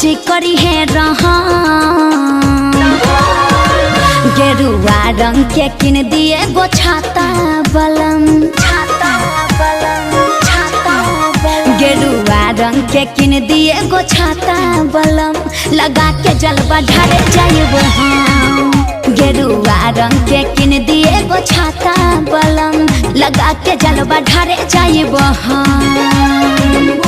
जी करी है रहा गेरुआ रंग के किन दिए गो छाता बलम गेरुआ रंग के किन दिए गो छाता बलम लगा के जलवा ढारे जाइब हम गेरुआ रंग के किन दिए गो छाता बलम लगा के जलवा ढारे जाइब हम।